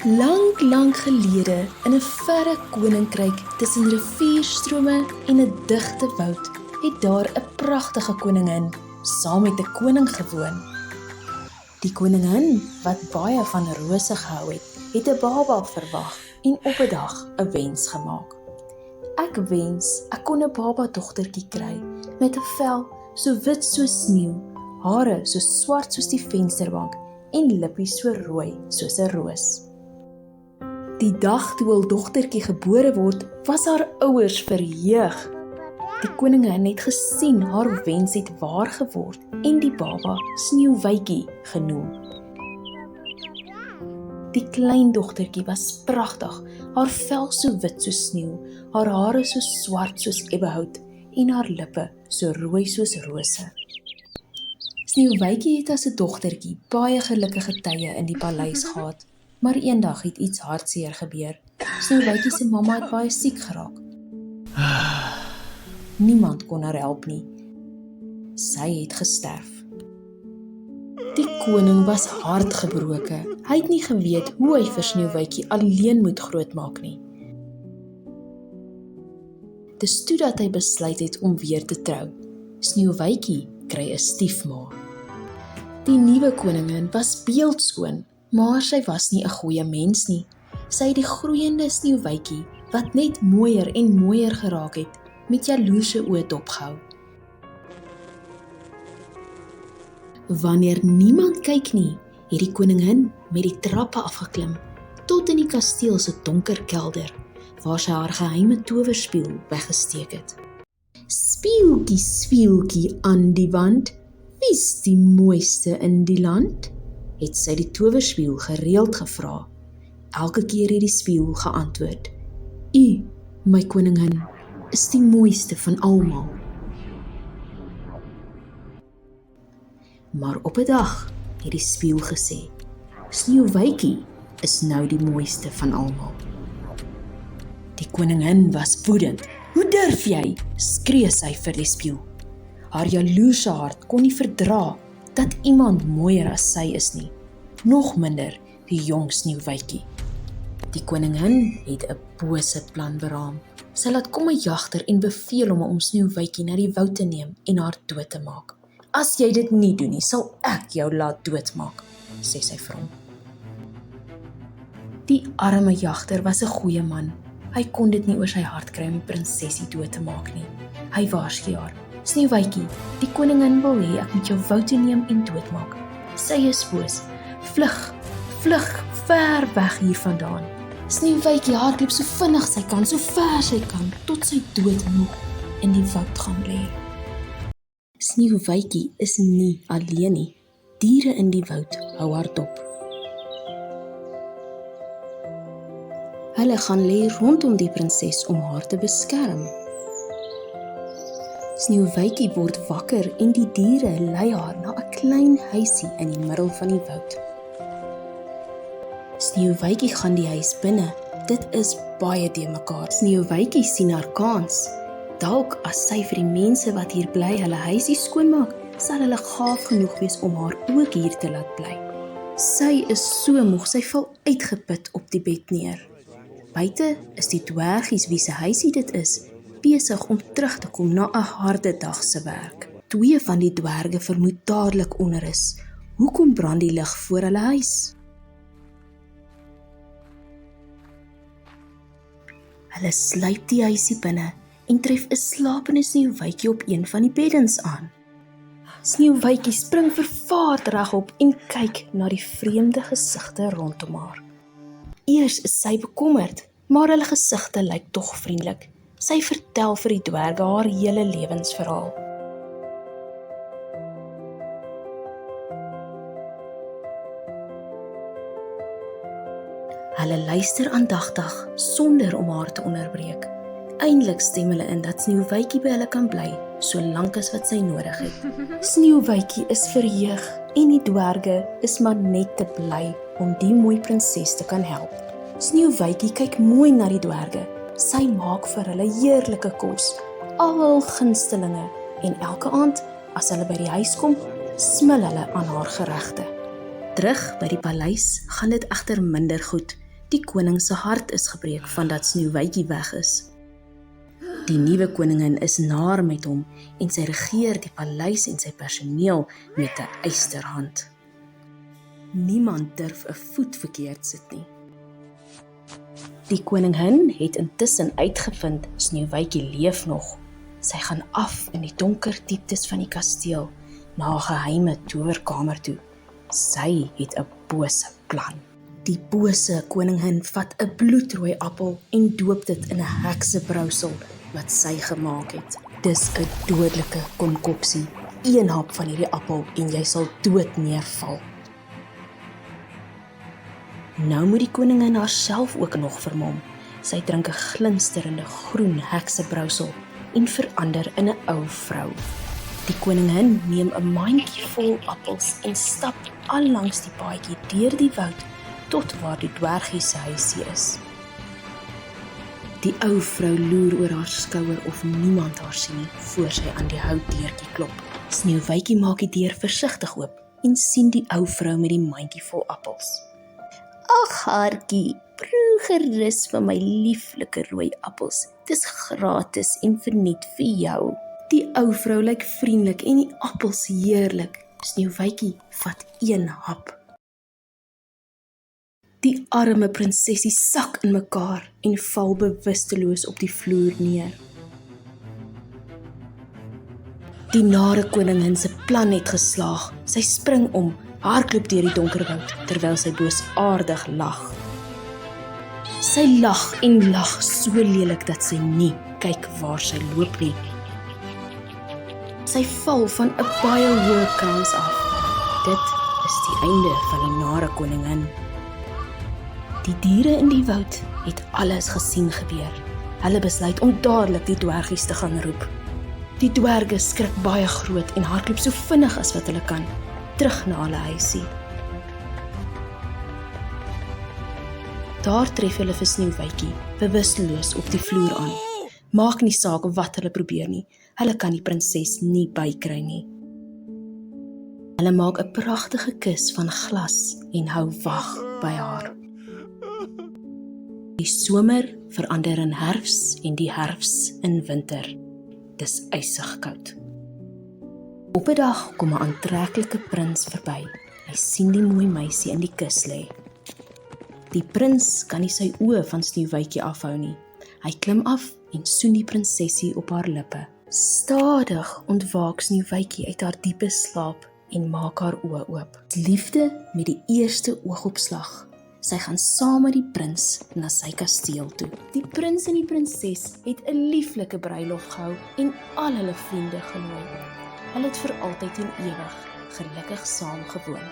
Lang gelede, in 'n verre koninkryk tussen rivierstrome en 'n digte woud, het daar 'n pragtige koningin saam met 'n koning gewoon. Die koningin, wat baie van rose gehou het 'n baba verwag en op 'n dag 'n wens gemaak. Ek wens ek kon 'n babadogtertjie kry met 'n vel so wit soos sneeu, hare so swart soos die vensterbank en lippies so rooi soos 'n roos. Die dag toe hul dogtertjie gebore word, was haar ouers verheug. Die koningin het gesien haar wens het waar geword en die baba Sneeuwwitjie genoem. Die klein dogtertjie was pragtig, haar vel so wit soos sneeu, haar hare so swart soos ebbehout en haar lippe so rooi soos rose. Sneeuwwitjie het as 'n dogtertjie baie gelukkige tye in die paleis gehad, maar eendag het iets hartseer gebeur. Sneeuwwitjie se mamma het baie siek geraak. Niemand kon haar help nie. Sy het gesterf. Die koning was hartgebroke. Hy het nie geweet hoe hy vir Sneeuwwitjie alleen moet grootmaak nie. Dis toe dat hy besluit het om weer te trou. Sneeuwwitjie kry 'n stiefma. Die nuwe koningin was beeldskoon, maar sy was nie 'n goeie mens nie. Sy het die groeiende Sneeuwwitjie, wat net mooier en mooier geraak het, met jaloerse oë dopgehou. Wanneer niemand kyk nie, het die koningin met die trappe afgeklim, tot in die kasteel se donker kelder, waar sy haar geheime towerspieël weggesteek het. Spieeltjie, spieeltjie aan die wand, wie's die mooiste in die land? Het sy die towerspieël gereeld gevra. Elke keer het die spieël geantwoord: U, my koningin, is die mooiste van almal. Maar op 'n dag het die spieël gesê: Sneeuwwitjie is nou die mooiste van almal. Die koningin was woedend. Hoe durf jy? Skree sy vir die spieël. Haar jaloerse hart kon nie verdra dat iemand mooier as sy is nie, nog minder die jong Sneeuwwitjie. Die koningin het 'n bose plan beraam. Sy laat kom 'n jagter en beveel hom om Sneeuwwitjie na die woud te neem en haar dood te maak. As jy dit nie doen nie, sal ek jou laat doodmaak, sê sy vir hom. Die arme jagter was 'n goeie man. Hy kon dit nie oor sy hart kry om die prinsesie dood te maak nie. Hy waarsku haar: Sneeuwwitjie, die koningin wil hê ek moet jou woud toe neem en doodmaak. Sy is boos. Vlug, vlug ver weg hiervandaan. Sneeuwwitjie hardloop so vinnig sy kan, so ver sy kan, tot sy doodmoeg in die woud gaan lê. Sneeuwwitjie is nie alleen nie. Diere in die woud hou haar dop. Hulle gaan lê rondom die prinses om haar te beskerm. Sneeuwwitjie word wakker en die diere lei haar na 'n klein huisie in die middel van die woud. Sneeuwwitjie gaan die huis binne. Dit is baie te mekaar. Sneeuwwitjie sien haar kans. Dalk as sy vir die mense wat hier bly hulle huisie skoonmaak, sal hulle gaaf genoeg wees om haar ook hier te laat bly. Sy is so moeg, sy val uitgeput op die bed neer. Buite is die dwergies wie se huisie dit is, besig om terug te kom na 'n harde dag se werk. 2 van die dwerge vermoed dadelik onrus. Hoekom brand die lig voor hulle huis? Hulle sluip die huisie binne en tref 'n slapende Sneeuwwitjie op een van die beddens aan. Sneeuwwitjie spring vervaard regop en kyk na die vreemde gesigte rondom haar. Eers is sy bekommerd, maar hulle gesigte lyk tog vriendelik. Sy vertel vir die dwerge haar hele lewensverhaal. Hulle luister aandagtig sonder om haar te onderbreek. Eindelik stem hulle in dat Sneeuwwitjie by hulle kan bly, solank as wat sy nodig het. Sneeuwwitjie is verheug en die dwerge is maar net te bly om die mooi prinses te kan help. Sneeuwwitjie kyk mooi na die dwerge. Sy maak vir hulle heerlike kos, al hul gunstelinge, en elke aand, as hulle by die huis kom, smil hulle aan haar geregte. Terug by die paleis gaan dit egter minder goed. Die koning se hart is gebreek vandat Sneeuwwitjie weg is. Die nuwe koningin is naar met hom en sy regeer die paleis en sy personeel met 'n ysterhand. Niemand durf 'n voet verkeerd sit nie. Die koningin het intussen uitgevind Sneeuwwitjie leef nog. Sy gaan af in die donker dieptes van die kasteel na 'n geheime towerkamer toe. Sy het 'n bose plan. Die bose koningin vat 'n bloedrooi appel en doop dit in 'n heksebrousel wat sy gemaak het. Dis 'n dodelike konkoksie. Een hap van hierdie appel en jy sal dood neerval. Nou moet die koningin haarself ook nog vermom. Sy drink 'n glinsterende groen heksebrousel en verander in 'n ou vrou. Die koningin neem 'n mandjie vol appels en stap al langs die paadjie deur die woud tot waar die dwergie se huisie is. Die ou vrou loer oor haar skouer of niemand haar sien nie voor sy aan die houtdeurtjie klop. Sneeuwwitjie maak die deur versigtig oop en sien die ou vrou met die mandjie vol appels. Ag haartjie, proe gerus van my lieflike rooi appels. Dis gratis en verniet vir jou. Die ou vrou lyk vriendelik en die appels heerlik. Sneeuwwitjie vat een hap. Die arme prinsessie sak in mekaar en val bewusteloos op die vloer neer. Die nare koningin se plan het geslaag. Sy spring om, hardloop deur die donker woud terwyl sy boosaardig lag. Sy lag en lag so lelik dat sy nie kyk waar sy loop nie. Sy val van 'n baie hoë krans af. Dit is die einde van die nare koningin. Die diere in die woud het alles gesien gebeur. Hulle besluit om dadelik die dwergies te gaan roep. Die dwerge skrik baie groot en hardloop so vinnig as wat hulle kan, terug na hulle huisie. Daar tref hulle vir Sneeuwwitjie, bewusteloos op die vloer aan. Maak nie saak wat hulle probeer nie, hulle kan die prinses nie bykry nie. Hulle maak 'n pragtige kus van glas en hou wag by haar. Die somer verander in herfs en die herfs in winter. Dis ysig koud. Op 'n dag kom 'n aantreklike prins verby. Hy sien die mooi meisie in die kus lê. Die prins kan nie sy oë van Sneeuwwitjie afhou nie. Hy klim af en soen die prinsessie op haar lippe. Stadig ontwaak Sneeuwwitjie uit haar diepe slaap en maak haar oë oop. Liefde met die eerste oogopslag. Sy gaan saam met die prins na sy kasteel toe. Die prins en die prinses het 'n lieflike bruilof gehou en al hulle vriende genooi. Hulle het vir altyd en ewig gelukkig saam gewoon.